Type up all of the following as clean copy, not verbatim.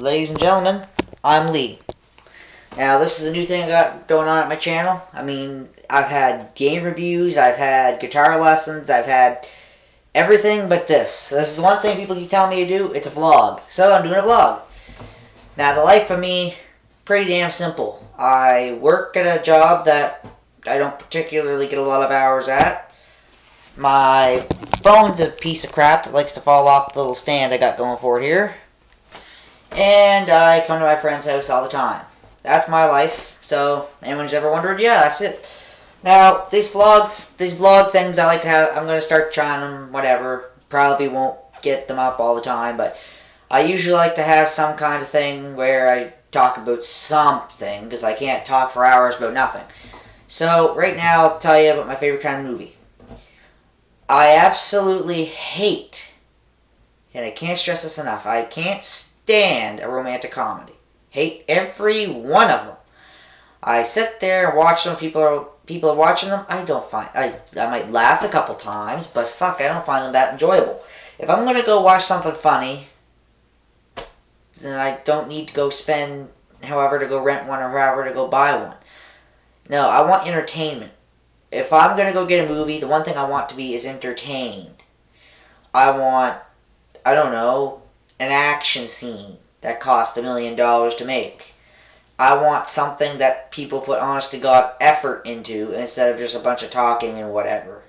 Ladies and gentlemen, I'm Lee. Now, this is a new thing I got going on at my channel. I mean, I've had game reviews, I've had guitar lessons, I've had everything but this. This is one thing people keep telling me to do. It's a vlog. So I'm doing a vlog. Now, the life for me, pretty damn simple. I work at a job that I don't particularly get a lot of hours at. My phone's a piece of crap that likes to fall off the little stand I got going for it here. And I come to my friend's house all the time. That's my life. So, anyone's ever wondered? Yeah, that's it. Now, these vlog things I like to have, I'm going to start trying them, whatever. Probably won't get them up all the time, but I usually like to have some kind of thing where I talk about something, because I can't talk for hours about nothing. So, right now, I'll tell you about my favorite kind of movie. I absolutely hate, and I can't stress this enough, I can't stand a romantic comedy. Hate every one of them. I sit there and watch them. People are watching them. I don't find I might laugh a couple times, but fuck, I don't find them that enjoyable. If I'm gonna go watch something funny, then I don't need to go spend however to go rent one or however to go buy one. No, I want entertainment. If I'm gonna go get a movie, the one thing I want to be is entertained. I want, I don't know, an action scene that cost $1 million to make. I want something that people put honest to God effort into instead of just a bunch of talking and whatever.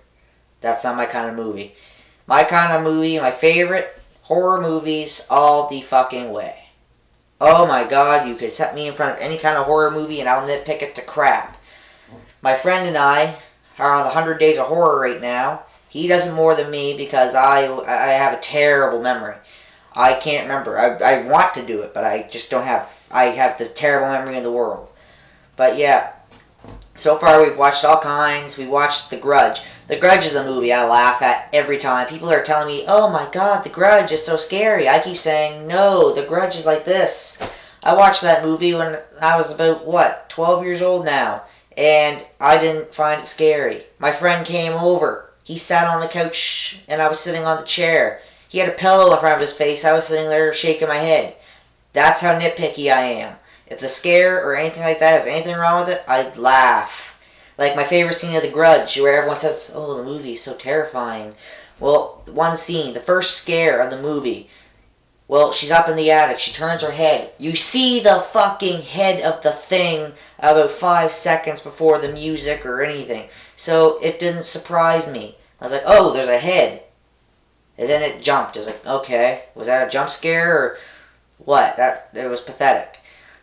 That's not my kind of movie. My kind of movie, my favorite horror movies all the fucking way. Oh my god, you could set me in front of any kind of horror movie and I'll nitpick it to crap. My friend and I are on the 100 Days of Horror right now. He does it more than me because I have a terrible memory. I can't remember. I want to do it, but I just don't have... I have the terrible memory in the world. But yeah, so far we've watched all kinds. We watched The Grudge. The Grudge is a movie I laugh at every time. People are telling me, oh my god, The Grudge is so scary. I keep saying, no, The Grudge is like this. I watched that movie when I was about, 12 years old now. And I didn't find it scary. My friend came over. He sat on the couch and I was sitting on the chair. He had a pillow in front of his face. I was sitting there shaking my head. That's how nitpicky I am. If the scare or anything like that has anything wrong with it, I'd laugh. Like my favorite scene of The Grudge, where everyone says, oh, the movie is so terrifying. Well, one scene, the first scare of the movie. Well, she's up in the attic. She turns her head. You see the fucking head of the thing about 5 seconds before the music or anything. So it didn't surprise me. I was like, oh, there's a head. And then it jumped. I was like, okay, was that a jump scare or what? It was pathetic.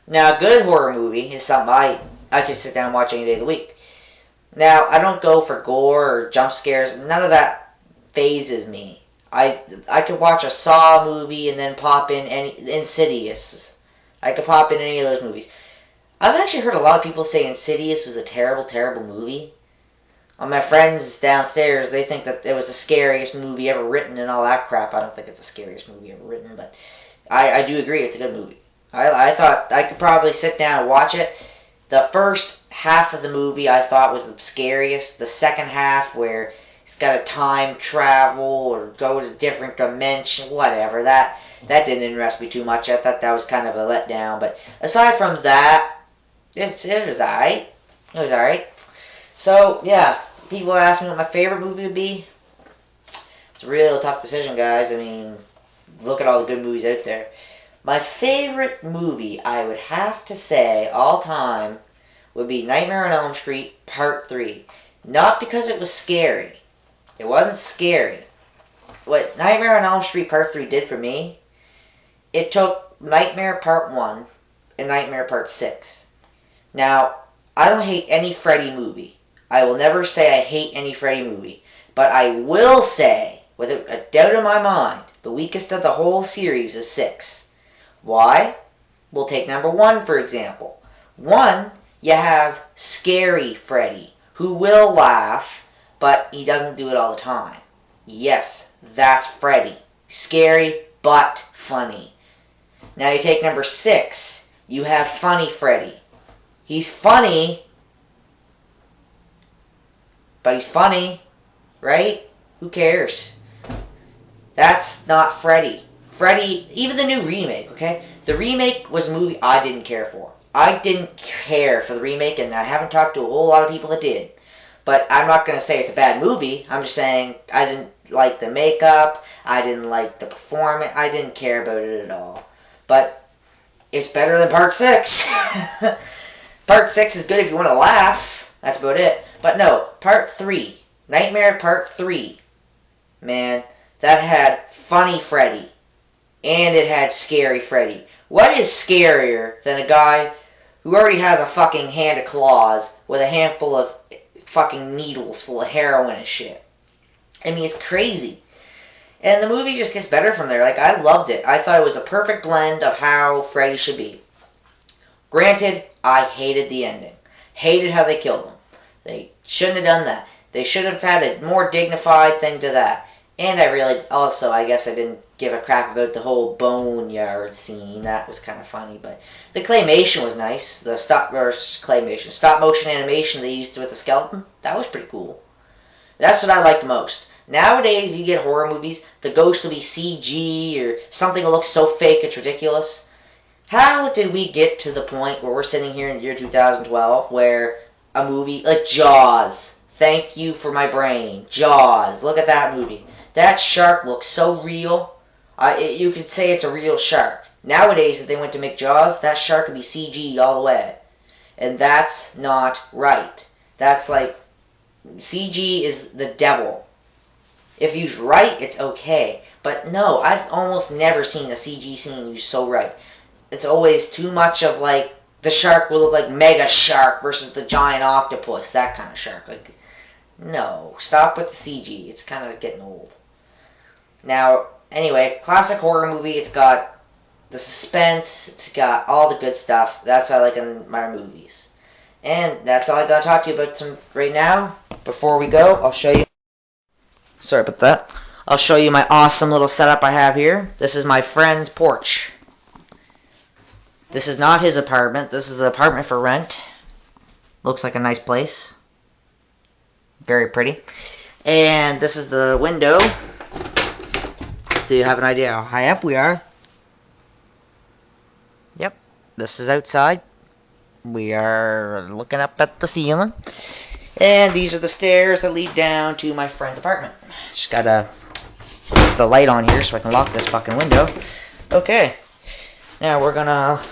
Now, a good horror movie is something I could sit down and watch any day of the week. Now, I don't go for gore or jump scares. None of that phases me. I could watch a Saw movie and then pop in Insidious. I could pop in any of those movies. I've actually heard a lot of people say Insidious was a terrible, terrible movie. My friends downstairs, they think that it was the scariest movie ever written and all that crap. I don't think it's the scariest movie ever written, but I do agree it's a good movie. I thought I could probably sit down and watch it. The first half of the movie I thought was the scariest. The second half where it's got to time travel or go to a different dimension, whatever, that didn't interest me too much. I thought that was kind of a letdown. But aside from that, it was alright. It was alright. So, yeah, people are asking what my favorite movie would be. It's a real tough decision, guys. I mean, look at all the good movies out there. My favorite movie, I would have to say, all time, would be Nightmare on Elm Street Part 3. Not because it was scary. It wasn't scary. What Nightmare on Elm Street Part 3 did for me, it took Nightmare Part 1 and Nightmare Part 6. Now, I don't hate any Freddy movie. I will never say I hate any Freddy movie. But I will say, without a doubt in my mind, the weakest of the whole series is 6. Why? We'll take number 1, for example. 1, you have Scary Freddy, who will laugh, but he doesn't do it all the time. Yes, that's Freddy. Scary, but funny. Now you take number 6, you have Funny Freddy. He's funny, but he's funny, right? Who cares? That's not Freddy. Freddy, even the new remake, okay? The remake was a movie I didn't care for. I didn't care for the remake, and I haven't talked to a whole lot of people that did. But I'm not going to say it's a bad movie. I'm just saying I didn't like the makeup. I didn't like the performance. I didn't care about it at all. But it's better than Part 6. Part 6 is good if you want to laugh. That's about it. But no, Part 3. Nightmare Part 3. Man, that had funny Freddy. And it had scary Freddy. What is scarier than a guy who already has a fucking hand of claws with a handful of fucking needles full of heroin and shit? I mean, it's crazy. And the movie just gets better from there. Like, I loved it. I thought it was a perfect blend of how Freddy should be. Granted, I hated the ending. Hated how they killed him. They shouldn't have done that. They should have had a more dignified thing to that. And I really, also, I guess I didn't give a crap about the whole boneyard scene. That was kind of funny, but the claymation was nice. The stop motion animation they used with the skeleton, that was pretty cool. That's what I liked most. Nowadays, you get horror movies, the ghost will be CG or something will look so fake it's ridiculous. How did we get to the point where we're sitting here in the year 2012 where a movie like Jaws, thank you for my brain, Jaws, look at that movie. That shark looks so real. You could say it's a real shark. Nowadays, if they went to make Jaws, that shark would be CG'd all the way. And that's not right. That's like, CG is the devil. If used right, it's okay. But no, I've almost never seen a CG scene used so right. It's always too much of like, the shark will look like Mega Shark versus the giant octopus, that kind of shark. Like, no, stop with the CG. It's kind of getting old. Now, anyway, classic horror movie. It's got the suspense. It's got all the good stuff. That's what I like in my movies. And that's all I got to talk to you about right now. Before we go, I'll show you. Sorry about that. I'll show you my awesome little setup I have here. This is my friend's porch. This is not his apartment. This is an apartment for rent. Looks like a nice place. Very pretty. And this is the window. So you have an idea how high up we are. Yep, this is outside. We are looking up at the ceiling. And these are the stairs that lead down to my friend's apartment. Just gotta put the light on here so I can lock this fucking window. Okay, now we're gonna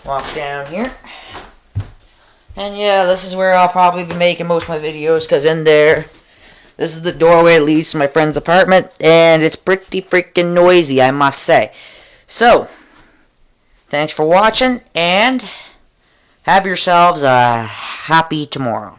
walk down here. And yeah, this is where I'll probably be making most of my videos, because in there, this is the doorway that leads to my friend's apartment, and it's pretty freaking noisy, I must say. So, thanks for watching, and have yourselves a happy tomorrow.